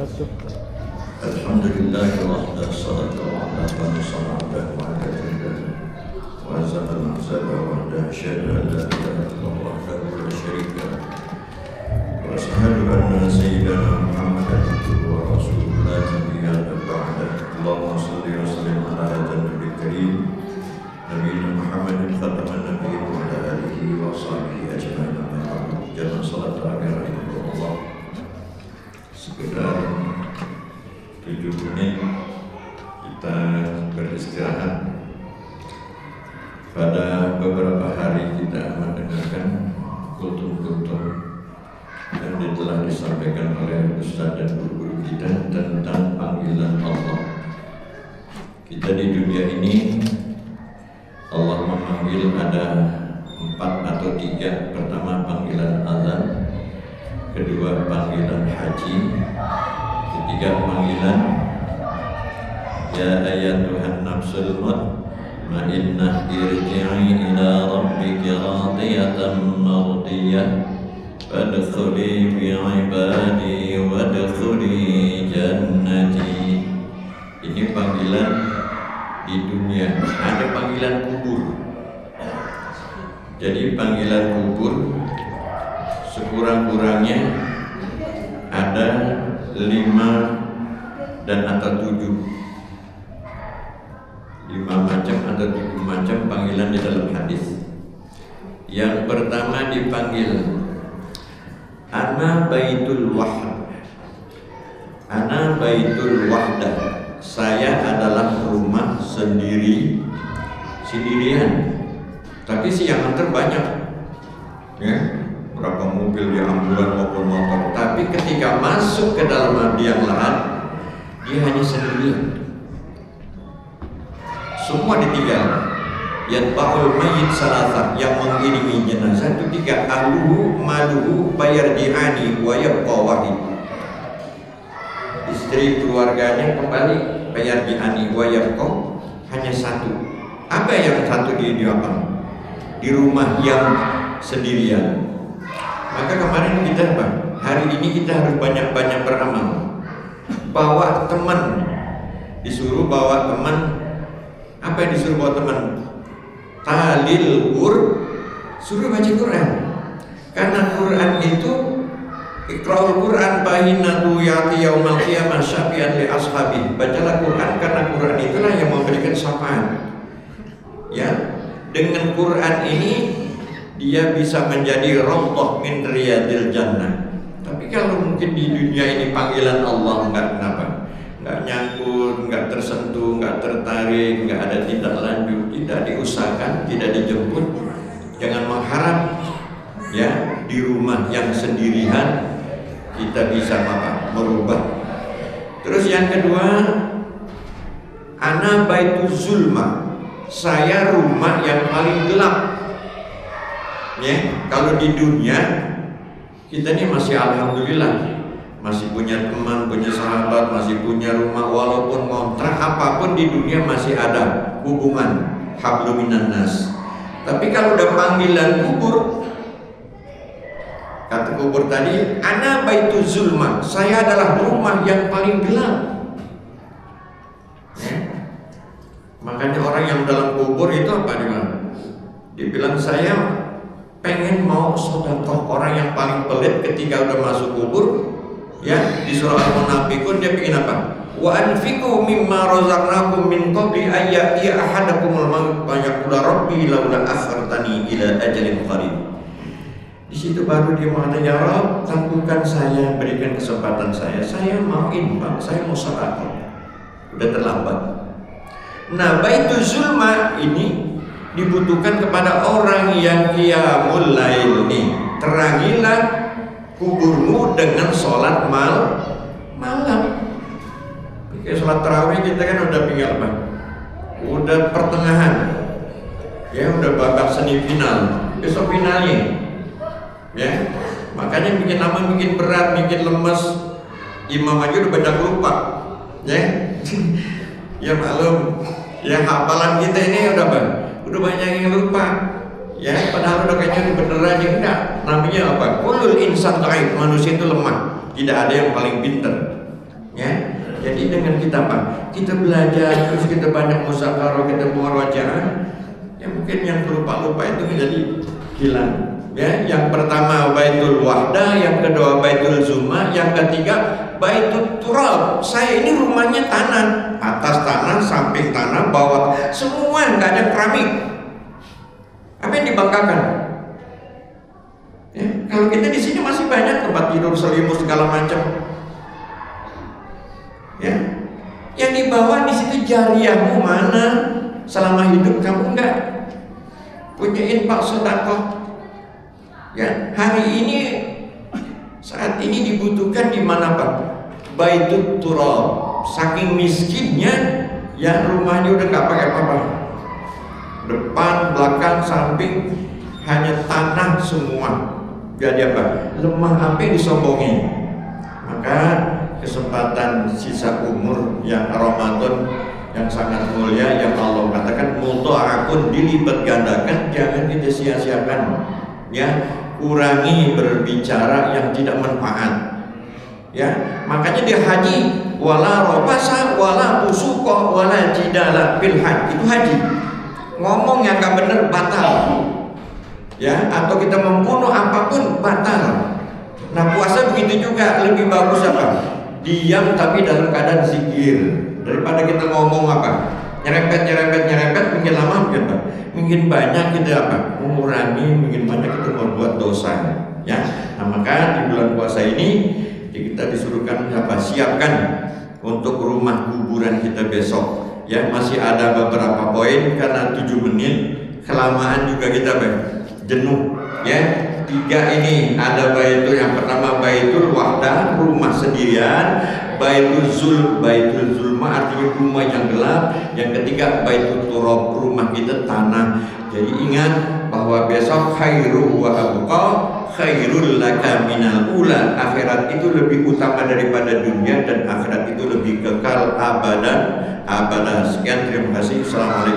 Alhamdulillah wahda salatu ala man sallallahu alaihi wa sallam wahda asyhadu an la ilaha illallah wahdahu la syarika lah wa asyhadu anna sayyidana Muhammadan abduhu wa rasuluhu la nabiyya ba'da. Allahumma shalli wa sallim ala nabiyyil karim nabiyina Muhammadin khataman nabiyyin wa ala alihi wa sahbihi ajma'in. Jangan salat akhir Allah sekedar 7 menit kita beristirahat. Pada beberapa hari kita mendengarkan kultum-kultum yang telah disampaikan oleh Ustaz dan guru-guru kita tentang panggilan Allah. Kita di dunia ini Allah memanggil ada 4 atau 3. Pertama panggilan azan, kedua panggilan haji, ketiga panggilan ya ayyatuhan nafsul mutmainnah irji'i ila rabbiki radiyatan mardiyah fadkhuli bi'ibadi wadkhuli jannati. Ini panggilan di dunia. Ada panggilan kubur. Jadi panggilan kubur sekurang-kurangnya ada 5 dan atau 7 macam atau 7 macam panggilan di dalam hadis. Yang pertama dipanggil ana baitul wahdah. Ana baitul wahdah. Saya adalah rumah sendirian. Tapi sih yang antar banyak, ya, berapa mobil di ambulan maupun motor. Tapi ketika masuk ke dalam liang lahat, dia hanya sendirian. Semua ditinggal. Yang ba'ul mayyit salasa, yang mengiringi jenazah itu 3. Ahluhu maluhu bayarji'ani wa yabqa wahid. Istri keluarganya kembali bayarji'ani wa yabqa, hanya 1. Apa yang 1 di apa? Di rumah yang sendirian. Maka kemarin kita hari ini kita harus banyak-banyak beramal. Bawa teman. Disuruh bawa teman. Apa yang disuruh bawa teman? Talil suruh baca Quran. Karena Quran itu Iqra'ul Quran bahinatu yati yaumal qiyamah syafi'an li ashabi. Bacalah Quran karena Quran itulah yang memberikan syafaat. Ya, dengan Quran ini dia bisa menjadi rawdah min riyadil jannah. Tapi kalau mungkin di dunia ini panggilan Allah enggak nyangkut, enggak tersentuh, enggak tertarik, enggak ada tindak lanjut, tidak diusahakan, tidak dijemput, jangan mengharap ya di rumah yang sendirian kita bisa merubah. Terus yang kedua, ana baitu zulma. Saya rumah yang paling gelap. Ya, kalau di dunia kita ini masih alhamdulillah masih punya teman, punya sahabat, masih punya rumah, walaupun kontrak apapun di dunia masih ada hubungan hablum minan nas. Tapi kalau udah panggilan kubur, kata kubur tadi, ana baitu zulma, saya adalah rumah yang paling gelap. Ya. Makanya orang yang dalam kubur itu apa dia bilang saya pengen mau sedekah. Orang yang paling pelit ketika udah masuk kubur, ya, di surah Al-Munafiqun dia pengen apa? Wa anfiqu mimma razaqnakum min qabli ayati ahadakumul maut fa yaqulu rabbi laula akhartani ila ajalin qarib. Di situ baru dia mengatakan, ya Rabb, tangguhkan saya, berikan kesempatan saya mau infak, saya mau sedekah. Udah terlambat. Nah, baitu zulma ini dibutuhkan kepada orang yang qiyamul lail nih. Terangilah kuburmu dengan sholat malam. Kayak sholat tarawih kita kan udah tinggal apa? Udah pertengahan. Ya, udah babak semifinal. Besok finalnya. Ya. Makanya bikin lama, bikin berat, bikin lemes. Imam aja udah banyak lupa. Ya. Ya maklum, ya hafalan kita ini udah banyak yang lupa. Ya, padahal udah kayaknya bener aja. Enggak, namanya apa? Kulul insan dhaif, manusia itu lemah. Tidak ada yang paling pintar. Jadi dengan kita apa? Kita belajar, terus kita banyak muzakarah, kita murojaah, ya mungkin yang lupa-lupa itu menjadi hilang. Ya, yang pertama Baitul Wahdah, yang kedua Baitul Zuma, yang ketiga Baitul Turab. Saya ini rumahnya tanah, atas tanah, samping tanah, bawah, semua nggak ada keramik. Apa yang dibanggakan? Ya, kalau kita di sini masih banyak tempat tidur, selimut segala macam. Ya, yang di bawah di situ jariahmu mana? Selama hidup kamu nggak punya infak sedekah. Ya, hari ini saat ini dibutuhkan di mana Pak? Baitul Turab. Saking miskinnya, ya rumahnya udah nggak pakai apa-apa. Depan, belakang, samping hanya tanah semua. Jadi apa? Lemah apa yang disombongin. Maka kesempatan sisa umur yang Ramadan yang sangat mulia yang Allah katakan mudha'afun, dilipat gandakan, jangan kita sia-siakan. Ya, kurangi berbicara yang tidak manfaat. Ya, makanya dia haji wala rafasa wala fusuqa wala jidala fil haji. Itu haji. Ngomong yang enggak benar batal. Ya, atau kita membunuh apapun batal. Nah, puasa begitu juga, lebih bagus apa? Diam tapi dalam keadaan zikir daripada kita ngomong apa? Nyerempet, mungkin lama mungkin apa? Mungkin banyak kita apa? Mengurangi, mungkin banyak kita membuat dosa. Ya, nah maka di bulan puasa ini kita disuruhkan apa? Siapkan untuk rumah kuburan kita besok. Ya, masih ada beberapa poin karena 7 menit kelamaan juga kita jenuh. Ya, 3 ini ada baitul, yang pertama Baitul Wahdah, rumah sendirian. Baitul Zulma artinya rumah yang gelap. Yang ketiga Baitul Turab, rumah kita tanah. Jadi ingat bahwa besok khairu wa abqa, khairul laka minal ula. Akhirat itu lebih utama daripada dunia, dan akhirat itu lebih kekal abadan. Sekian, terima kasih. Assalamualaikum.